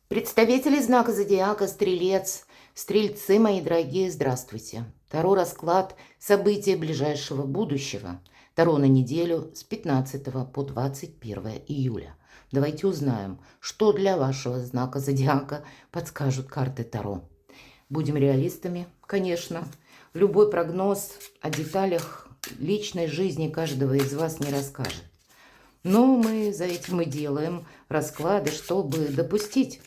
Представители знака зодиака Стрелец, Стрельцы, мои дорогие, здравствуйте. Таро расклад события ближайшего будущего. Таро на неделю с 15 по 21 июля. Давайте узнаем, что для вашего знака зодиака подскажут карты Таро. Будем реалистами, конечно. Любой прогноз о деталях личной жизни каждого из вас не расскажет. Но мы за этим и делаем расклады, чтобы допустить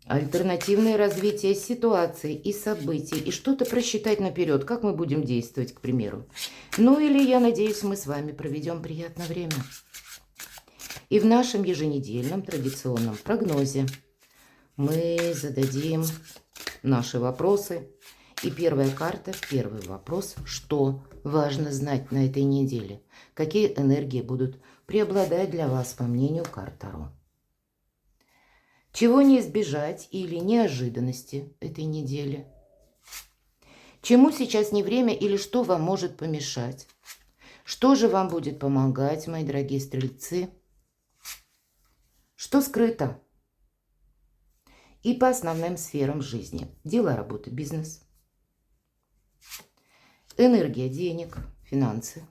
альтернативное развитие ситуаций и событий, и что-то просчитать наперед, как мы будем действовать, к примеру. Ну или, я надеюсь, мы с вами проведем приятное время. И в нашем еженедельном традиционном прогнозе мы зададим наши вопросы. И первая карта, первый вопрос: что важно знать на этой неделе? Какие энергии будут преобладать для вас, по мнению карт Таро? Чего не избежать или неожиданности этой недели? Чему сейчас не время или что вам может помешать? Что же вам будет помогать, мои дорогие стрельцы? Что скрыто? И по основным сферам жизни. Дела, работа, бизнес. Энергия денег, финансы.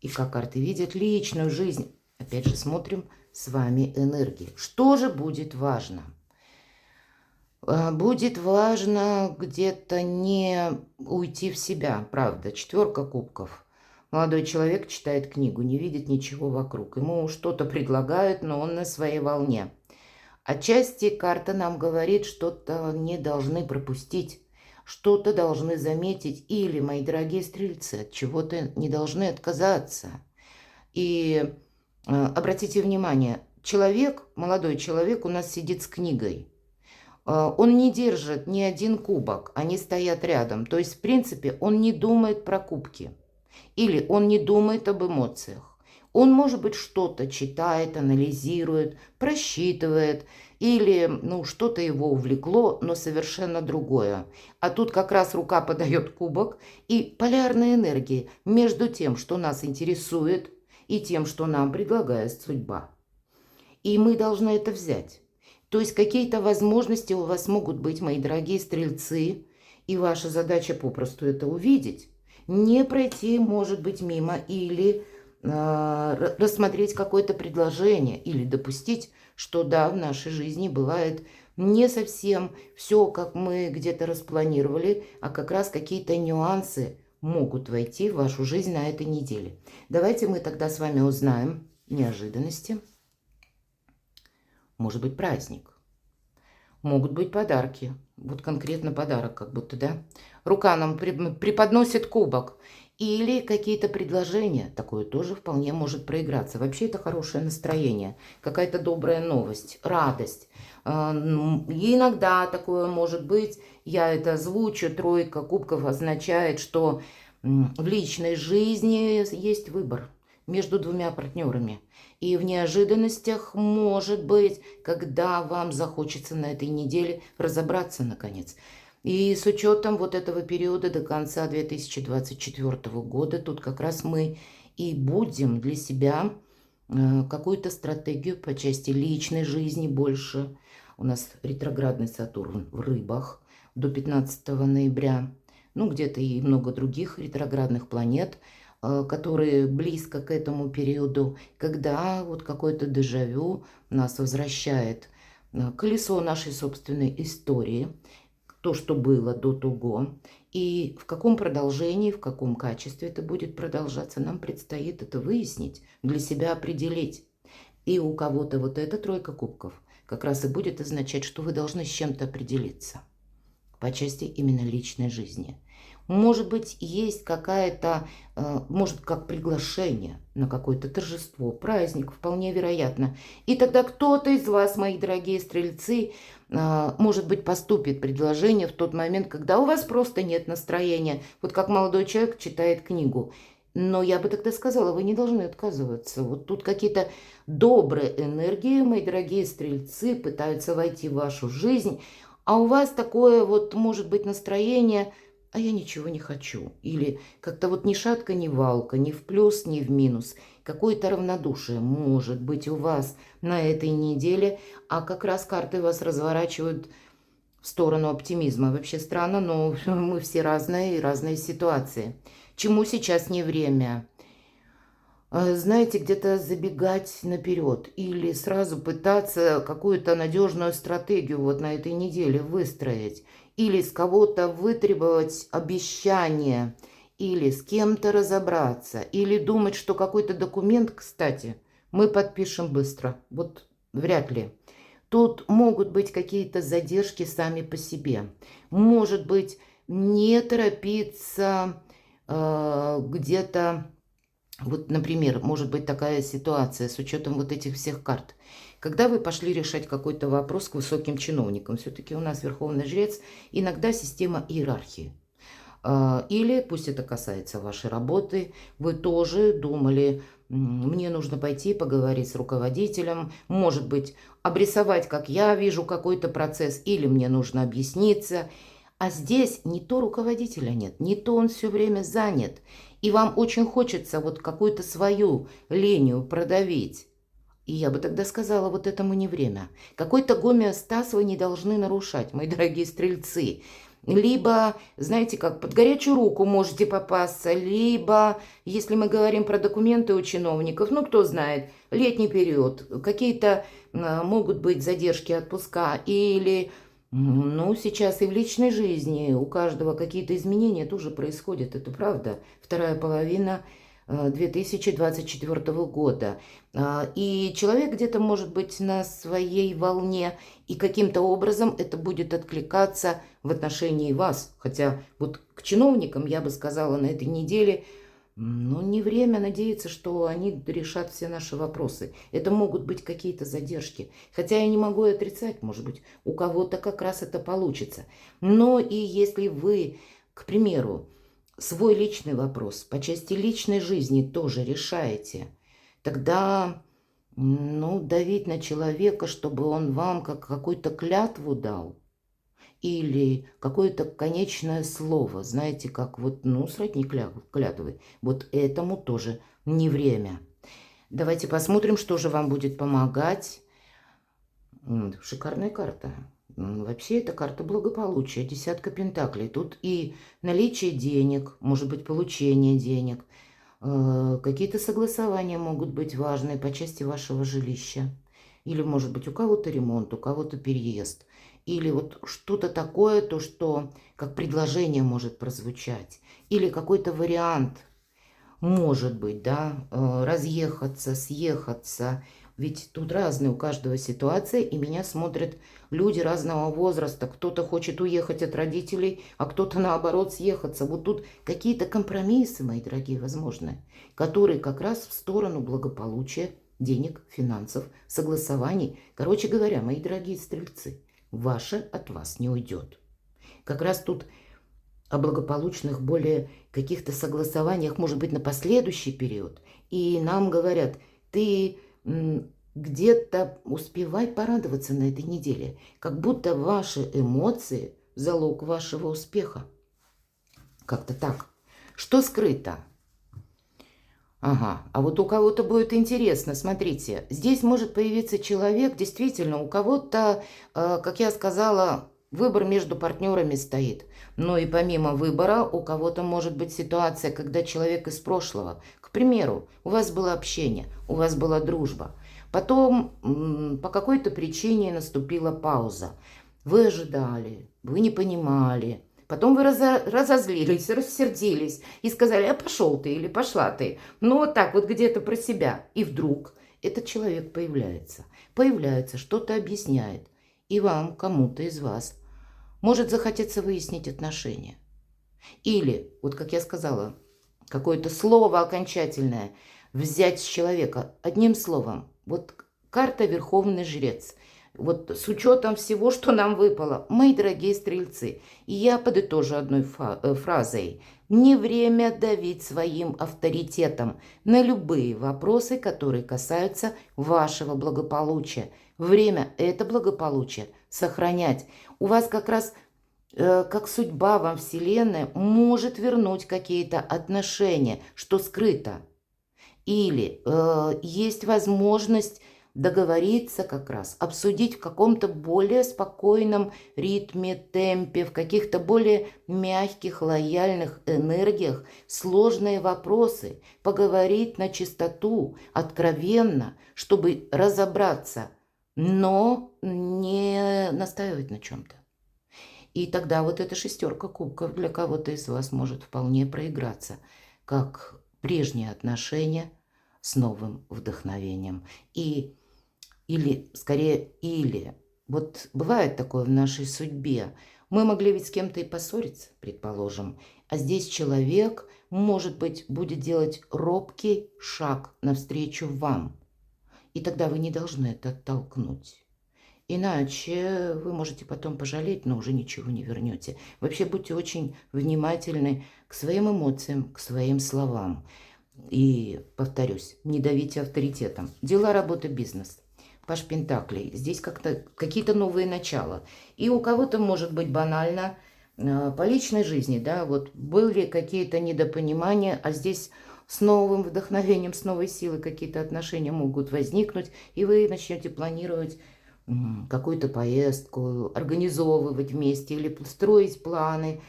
И как карты видят, личную жизнь. Опять же, смотрим с вами энергии. Что же будет важно? Будет важно где-то не уйти в себя, правда. Четверка кубков. Молодой человек читает книгу, не видит ничего вокруг. Ему что-то предлагают, но он на своей волне. Отчасти карта нам говорит, что-то не должны пропустить, что-то должны заметить. Или, мои дорогие стрельцы, от чего-то не должны отказаться. И обратите внимание, человек, молодой человек у нас сидит с книгой. Он не держит ни один кубок, они стоят рядом. То есть, в принципе, он не думает про кубки. Или он не думает об эмоциях. Он, может быть, что-то читает, анализирует, просчитывает. Или, что-то его увлекло, но совершенно другое. А тут как раз рука подает кубок. И полярные энергии между тем, что нас интересует, и тем, что нам предлагает судьба. И мы должны это взять. То есть какие-то возможности у вас могут быть, мои дорогие стрельцы, и ваша задача попросту это увидеть. Не пройти, может быть, мимо, или рассмотреть какое-то предложение, или допустить, что да, в нашей жизни бывает не совсем все, как мы где-то распланировали, а как раз какие-то нюансы могут войти в вашу жизнь на этой неделе. Давайте мы тогда с вами узнаем неожиданности. Может быть, праздник. Могут быть подарки. Вот конкретно подарок как будто, да? Рука нам преподносит кубок. Или какие-то предложения. Такое тоже вполне может проиграться. Вообще это хорошее настроение. Какая-то добрая новость, радость. И иногда такое может быть. Я это озвучу. Тройка кубков означает, что в личной жизни есть выбор между двумя партнерами. И в неожиданностях может быть, когда вам захочется на этой неделе разобраться наконец. И с учетом вот этого периода до конца 2024 года, тут как раз мы и будем для себя какую-то стратегию по части личной жизни больше. У нас ретроградный Сатурн в Рыбах до 15 ноября. Где-то и много других ретроградных планет, которые близко к этому периоду, когда вот какое-то дежавю нас возвращает колесо нашей собственной истории, то, что было до того, и в каком продолжении, в каком качестве это будет продолжаться, нам предстоит это выяснить, для себя определить. И у кого-то вот эта тройка кубков как раз и будет означать, что вы должны с чем-то определиться по части именно личной жизни. Может быть, есть какая-то, может, как приглашение на какое-то торжество, праздник, вполне вероятно. И тогда кто-то из вас, мои дорогие стрельцы, может быть, поступит предложение в тот момент, когда у вас просто нет настроения. Вот как молодой человек читает книгу. Но я бы тогда сказала, вы не должны отказываться. Вот тут какие-то добрые энергии, мои дорогие стрельцы, пытаются войти в вашу жизнь. А у вас такое вот, может быть, настроение: а я ничего не хочу. Или как-то вот ни шатка, ни валка, ни в плюс, ни в минус. Какое-то равнодушие может быть у вас на этой неделе, а как раз карты вас разворачивают в сторону оптимизма. Вообще странно, но мы все разные и разные ситуации. Чему сейчас не время? Знаете, где-то забегать наперед или сразу пытаться какую-то надежную стратегию вот на этой неделе выстроить, или с кого-то вытребовать обещание, или с кем-то разобраться, или думать, что какой-то документ, кстати, мы подпишем быстро. Вот вряд ли. Тут могут быть какие-то задержки сами по себе. Может быть, не торопиться где-то. Вот, например, может быть такая ситуация с учетом вот этих всех карт. Когда вы пошли решать какой-то вопрос к высоким чиновникам, все-таки у нас верховный жрец, иногда система иерархии. Или, пусть это касается вашей работы, вы тоже думали, мне нужно пойти поговорить с руководителем, может быть, обрисовать, как я вижу какой-то процесс, или мне нужно объясниться. А здесь не то руководителя нет, не то он все время занят. И вам очень хочется вот какую-то свою линию продавить. И я бы тогда сказала, вот этому не время. Какой-то гомеостаз вы не должны нарушать, мои дорогие стрельцы. Либо, знаете как, под горячую руку можете попасться, либо, если мы говорим про документы у чиновников, ну, кто знает, летний период, какие-то могут быть задержки отпуска, или, ну, сейчас и в личной жизни у каждого какие-то изменения тоже происходят, это правда. Вторая половина 2024 года. И человек где-то может быть на своей волне, и каким-то образом это будет откликаться в отношении вас. Хотя вот к чиновникам, я бы сказала, на этой неделе, ну, не время надеяться, что они решат все наши вопросы. Это могут быть какие-то задержки. Хотя я не могу отрицать, может быть, у кого-то как раз это получится. Но и если вы, к примеру, свой личный вопрос по части личной жизни тоже решаете, тогда, ну, давить на человека, чтобы он вам как какую-то клятву дал или какое-то конечное слово, знаете, как вот, ну, сродни клятвы, вот этому тоже не время. Давайте посмотрим, что же вам будет помогать. Шикарная карта. Вообще, это карта благополучия, десятка пентаклей. Тут и наличие денег, может быть, получение денег. Какие-то согласования могут быть важные по части вашего жилища. Или, может быть, у кого-то ремонт, у кого-то переезд. Или вот что-то такое, то, что как предложение может прозвучать. Или какой-то вариант, может быть, да, разъехаться, съехаться. Ведь тут разные у каждого ситуация, и меня смотрят люди разного возраста. Кто-то хочет уехать от родителей, а кто-то, наоборот, съехаться. Вот тут какие-то компромиссы, мои дорогие, возможны, которые как раз в сторону благополучия, денег, финансов, согласований. Короче говоря, мои дорогие стрельцы, ваше от вас не уйдет. Как раз тут о благополучных более каких-то согласованиях, может быть, на последующий период. И нам говорят, ты где-то успевай порадоваться на этой неделе, как будто ваши эмоции – залог вашего успеха. Как-то так. Что скрыто? Ага, а вот у кого-то будет интересно, смотрите, здесь может появиться человек, действительно, у кого-то, как я сказала, выбор между партнерами стоит. Но и помимо выбора, у кого-то может быть ситуация, когда человек из прошлого, к примеру, у вас было общение, у вас была дружба, потом по какой-то причине наступила пауза. Вы ожидали, вы не понимали. Потом вы разозлились, рассердились и сказали, а пошел ты или пошла ты. Ну вот так вот где-то про себя. И вдруг этот человек появляется. Появляется, что-то объясняет. И вам, кому-то из вас, может захотеться выяснить отношения. Или, вот как я сказала, какое-то слово окончательное взять с человека. Одним словом, вот карта Верховный Жрец. Вот с учетом всего, что нам выпало, мои дорогие стрельцы, я подытожу одной фразой. Не время давить своим авторитетом на любые вопросы, которые касаются вашего благополучия. Время это благополучие сохранять. У вас как раз как судьба вам, Вселенная, может вернуть какие-то отношения, что скрыто. Или есть возможность договориться как раз, обсудить в каком-то более спокойном ритме, темпе, в каких-то более мягких, лояльных энергиях сложные вопросы, поговорить на чистоту, откровенно, чтобы разобраться, но не настаивать на чем-то. И тогда вот эта шестерка кубков для кого-то из вас может вполне проиграться, как прежние отношения с новым вдохновением. Или, скорее, вот бывает такое в нашей судьбе. Мы могли ведь с кем-то и поссориться, предположим, а здесь человек, может быть, будет делать робкий шаг навстречу вам. И тогда вы не должны это оттолкнуть. Иначе вы можете потом пожалеть, но уже ничего не вернете. Вообще будьте очень внимательны к своим эмоциям, к своим словам. И, повторюсь, не давите авторитетом. Дела, работа, бизнес. Паш Пентаклей. Здесь как-то какие-то новые начала. И у кого-то может быть банально по личной жизни, да, вот были какие-то недопонимания, а здесь с новым вдохновением, с новой силой какие-то отношения могут возникнуть, и вы начнете планировать какую-то поездку, организовывать вместе или строить планы,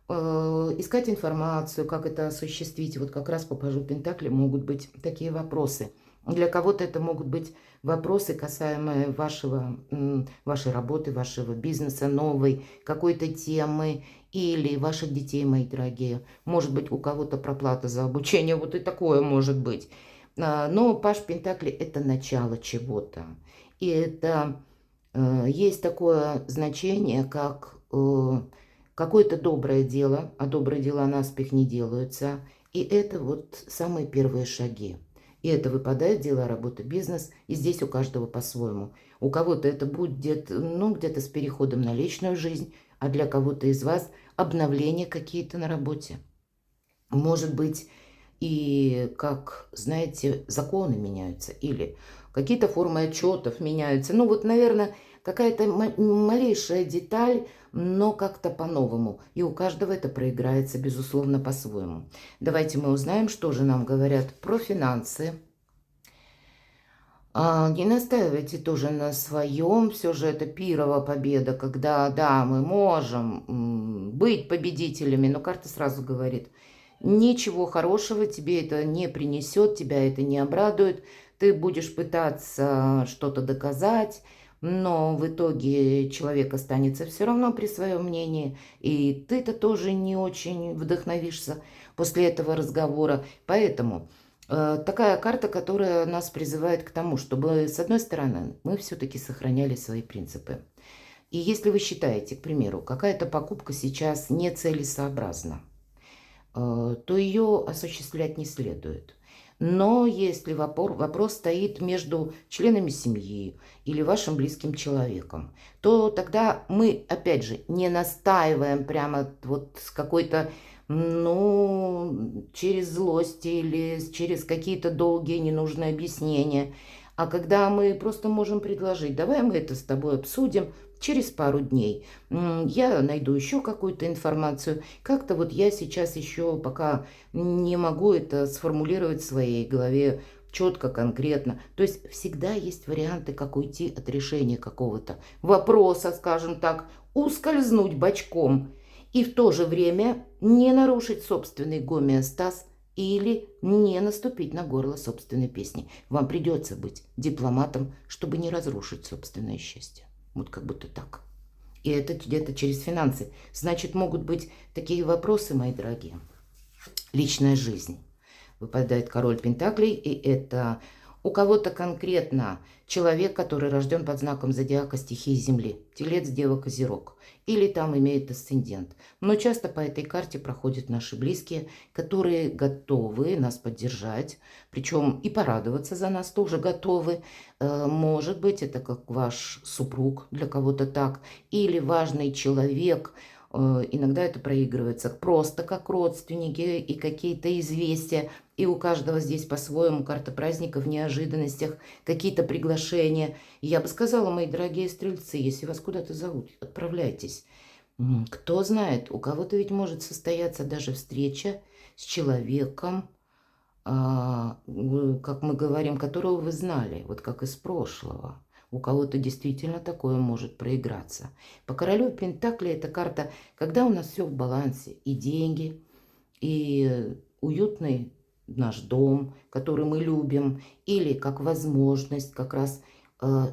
искать информацию, как это осуществить. Вот как раз по пажу Пентакли могут быть такие вопросы. Для кого-то это могут быть вопросы, касаемые вашей работы, вашего бизнеса, новой какой-то темы или ваших детей, мои дорогие. Может быть, у кого-то проплата за обучение, вот и такое может быть. Но паж Пентакли – это начало чего-то. И это есть такое значение, как какое-то доброе дело, а добрые дела наспех не делаются. И это вот самые первые шаги. И это выпадает дела, работа, бизнес. И здесь у каждого по-своему. У кого-то это будет, ну, где-то с переходом на личную жизнь, а для кого-то из вас обновления какие-то на работе. Может быть, и, как, знаете, законы меняются, или какие-то формы отчетов меняются. Ну, вот, наверное, какая-то малейшая деталь, но как-то по-новому. И у каждого это проиграется, безусловно, по-своему. Давайте мы узнаем, что же нам говорят про финансы. Не настаивайте тоже на своем, все же это пирова победа, когда, да, мы можем быть победителями, но карта сразу говорит, ничего хорошего тебе это не принесет, тебя это не обрадует, ты будешь пытаться что-то доказать, но в итоге человек останется все равно при своем мнении, и ты-то тоже не очень вдохновишься после этого разговора, поэтому... Такая карта, которая нас призывает к тому, чтобы, с одной стороны, мы все-таки сохраняли свои принципы. И если вы считаете, к примеру, какая-то покупка сейчас нецелесообразна, то ее осуществлять не следует. Но если вопрос стоит между членами семьи или вашим близким человеком, то тогда мы, опять же, не настаиваем прямо вот с какой-то, ну, через злость или через какие-то долгие ненужные объяснения. А когда мы просто можем предложить, давай мы это с тобой обсудим через пару дней. Я найду еще какую-то информацию. Как-то вот я сейчас еще пока не могу это сформулировать в своей голове четко, конкретно. То есть всегда есть варианты, как уйти от решения какого-то вопроса, скажем так, ускользнуть бочком и в то же время не нарушить собственный гомеостаз или не наступить на горло собственной песни. Вам придется быть дипломатом, чтобы не разрушить собственное счастье. Вот как будто так. И это где-то через финансы. Значит, могут быть такие вопросы, мои дорогие. Личная жизнь. Выпадает король Пентаклей, и это у кого-то конкретно человек, который рожден под знаком зодиака стихии Земли. Телец, Дева, Козерог. Или там имеет асцендент. Но часто по этой карте проходят наши близкие, которые готовы нас поддержать. Причем и порадоваться за нас тоже готовы. Может быть, это как ваш супруг, для кого-то так. Или важный человек. Иногда это проигрывается просто как родственники и какие-то известия. И у каждого здесь по-своему карта праздника в неожиданностях, какие-то приглашения. Я бы сказала, мои дорогие стрельцы, если вас куда-то зовут, отправляйтесь. Кто знает, у кого-то ведь может состояться даже встреча с человеком, как мы говорим, которого вы знали, вот как из прошлого. У кого-то действительно такое может проиграться. По королю Пентакли эта карта, когда у нас все в балансе, и деньги, и уютный наш дом, который мы любим, или как возможность как раз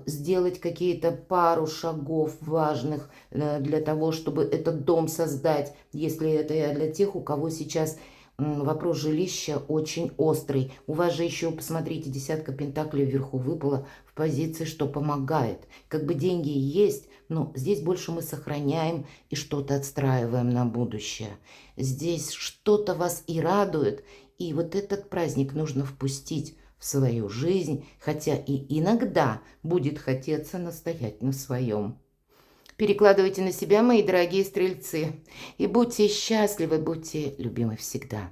сделать какие-то пару шагов важных для того, чтобы этот дом создать, если это для тех, у кого сейчас вопрос жилища очень острый. У вас же еще, посмотрите, десятка пентаклей вверху выпала в позиции, что помогает. Как бы деньги есть, но здесь больше мы сохраняем и что-то отстраиваем на будущее. Здесь что-то вас и радует, и вот этот праздник нужно впустить в свою жизнь, хотя и иногда будет хотеться настоять на своем. Перекладывайте на себя, мои дорогие стрельцы, и будьте счастливы, будьте любимы всегда.